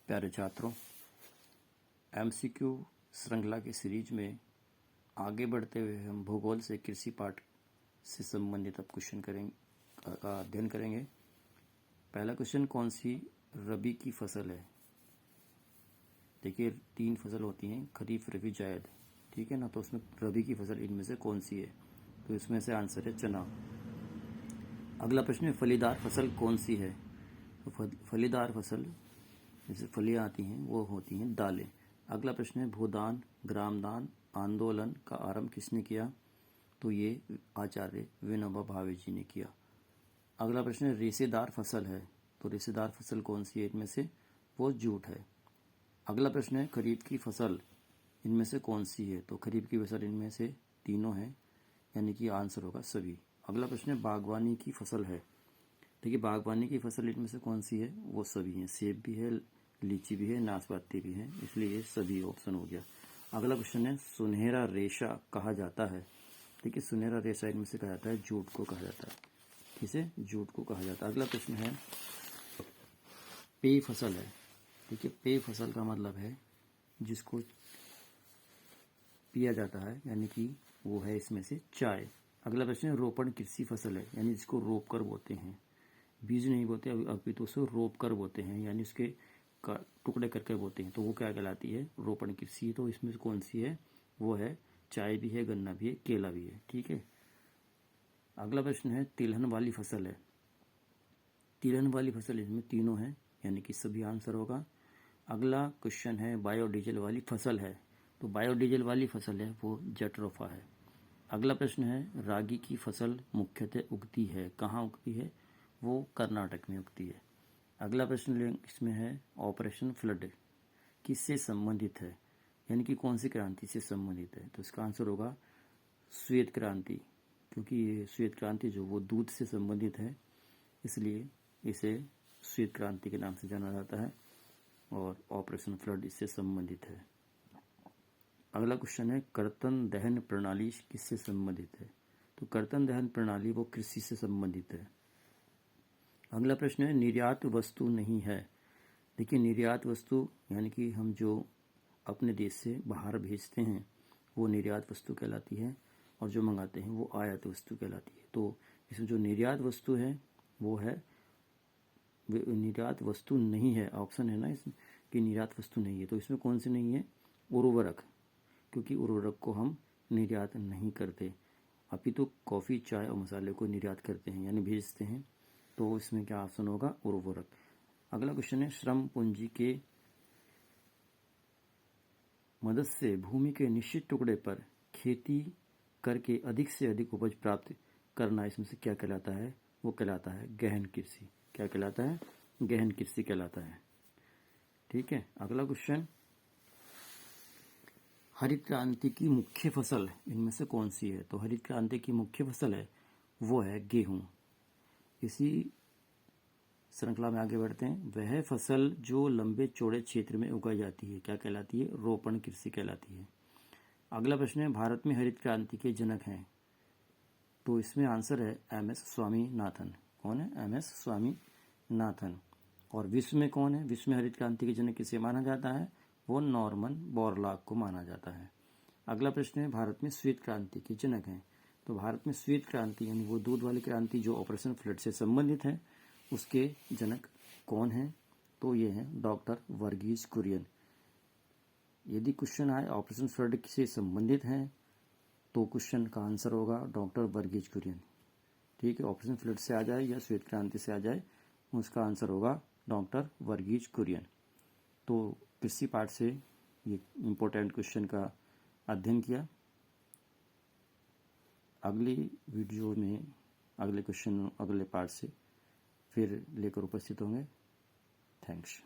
प्यारे छात्रों, एमसीक्यू श्रृंखला की सीरीज में आगे बढ़ते हुए हम भूगोल से कृषि पाठ से संबंधित अब क्वेश्चन का अध्ययन करेंगे। पहला क्वेश्चन, कौन सी रबी की फसल है? देखिए 3 फसल होती हैं, खरीफ, रबी, जायद, ठीक है ना। तो उसमें रबी की फसल इनमें से कौन सी है? तो इसमें से आंसर है चना। अगला प्रश्न है, फलीदार फसल कौन सी है? तो फलीदार फसल जैसे फलियां आती हैं वो होती हैं दालें। अगला प्रश्न है, भूदान ग्रामदान आंदोलन का आरंभ किसने किया? तो ये आचार्य विनोबा भावे जी ने किया। अगला प्रश्न है, रेशेदार फसल है, तो रेशेदार फसल कौन सी है इनमें से? वो जूट है। अगला प्रश्न है, खरीफ की फसल इनमें से कौन सी है? तो खरीफ की फसल इनमें से तीनों है, यानी कि आंसर होगा सभी। अगला प्रश्न है, बागवानी की फसल है, देखिए बागवानी की फसल इनमें से कौन सी है? वो सभी हैं, सेब भी है, लीची भी है, नाशपाती भी है, इसलिए ये सभी ऑप्शन हो गया। अगला क्वेश्चन है, सुनहरा रेशा कहा जाता है, देखिए सुनहरा रेशा इनमें से कहा जाता है जूट को कहा जाता है। किसे? जूट को कहा जाता है। अगला प्रश्न है, पेय फसल है, देखिए पेय फसल का मतलब है जिसको पिया जाता है, यानी कि वो है इसमें से चाय। अगला प्रश्न है, रोपण कृषि फसल है, यानी जिसको रोप कर बोते हैं, बीज नहीं बोते, अभी तो उसे रोप कर बोते हैं, यानी उसके टुकड़े करके बोते हैं, तो वो क्या कहलाती है? रोपण कृषि। तो इसमें कौन सी है? वो है चाय भी है, गन्ना भी है, केला भी है, ठीक है। अगला प्रश्न है, तिलहन वाली फसल है, तिलहन वाली फसल इसमें तीनों है, यानी कि सभी आंसर होगा। अगला क्वेश्चन है, बायोडीजल वाली फसल है, तो बायोडीजल वाली फसल है वो जट्रोफा है। अगला प्रश्न है, रागी की फसल मुख्यतः उगती है, कहाँ उगती है? वो कर्नाटक में उगती है। अगला प्रश्न इसमें है, ऑपरेशन फ्लड किससे संबंधित है, यानी कि कौन सी क्रांति से संबंधित है? तो इसका आंसर होगा श्वेत क्रांति, क्योंकि ये श्वेत क्रांति जो वो दूध से संबंधित है, इसलिए इसे श्वेत क्रांति के नाम से जाना जाता है, और ऑपरेशन फ्लड इससे संबंधित है। अगला क्वेश्चन है, कर्तन दहन प्रणाली किससे संबंधित है? तो कर्तन दहन प्रणाली वो कृषि से संबंधित है। अगला प्रश्न है, निर्यात वस्तु नहीं है, देखिए निर्यात वस्तु यानी कि हम जो अपने देश से बाहर भेजते हैं वो निर्यात वस्तु कहलाती है, और जो मंगाते हैं वो आयात वस्तु कहलाती है। तो इसमें जो निर्यात वस्तु है वो है, निर्यात वस्तु नहीं है, ऑप्शन है ना इसमें कि निर्यात वस्तु नहीं है, तो इसमें कौन सी नहीं है? उर्वरक, क्योंकि उर्वरक को हम निर्यात नहीं करते, अभी तो कॉफ़ी, चाय और मसाले को निर्यात करते हैं, यानी भेजते हैं, तो इसमें क्या ऑप्शन होगा? उर्वरक। अगला क्वेश्चन है, श्रम पूंजी के मदद से भूमि के निश्चित टुकड़े पर खेती करके अधिक से अधिक उपज प्राप्त करना इसमें से क्या कहलाता है? वो कहलाता है गहन कृषि। क्या कहलाता है? गहन कृषि कहलाता है, ठीक है। अगला क्वेश्चन, हरित क्रांति की मुख्य फसल इनमें से कौन सी है? तो हरित क्रांति की मुख्य फसल है वो है गेहूं। इसी श्रृंखला में आगे बढ़ते हैं, वह फसल जो लंबे चौड़े क्षेत्र में उगाई जाती है क्या कहलाती है? रोपण कृषि कहलाती है। अगला प्रश्न है, भारत में हरित क्रांति के जनक हैं, तो इसमें आंसर है एमएस स्वामीनाथन। कौन है? एमएस स्वामीनाथन। और विश्व में कौन है? विश्व में हरित क्रांति के जनक किसे माना जाता है? वो नॉर्मन बोरलॉग को माना जाता है। अगला प्रश्न है, भारत में श्वेत क्रांति के जनक हैं, तो भारत में श्वेत क्रांति यानी वो दूध वाली क्रांति जो ऑपरेशन फ्लड से संबंधित है, उसके जनक कौन हैं? तो ये हैं डॉक्टर वर्गीज कुरियन। यदि क्वेश्चन आए ऑपरेशन फ्लड से संबंधित है तो क्वेश्चन का आंसर होगा डॉक्टर वर्गीज कुरियन, ठीक है। ऑपरेशन फ्लड से आ जाए या श्वेत क्रांति से आ जाए, उसका आंसर होगा डॉक्टर वर्गीज कुरियन। तो कृषि पाठ से ये इम्पोर्टेंट क्वेश्चन का अध्ययन किया। अगली वीडियो में अगले क्वेश्चन अगले पार्ट से फिर लेकर उपस्थित होंगे। थैंक्स।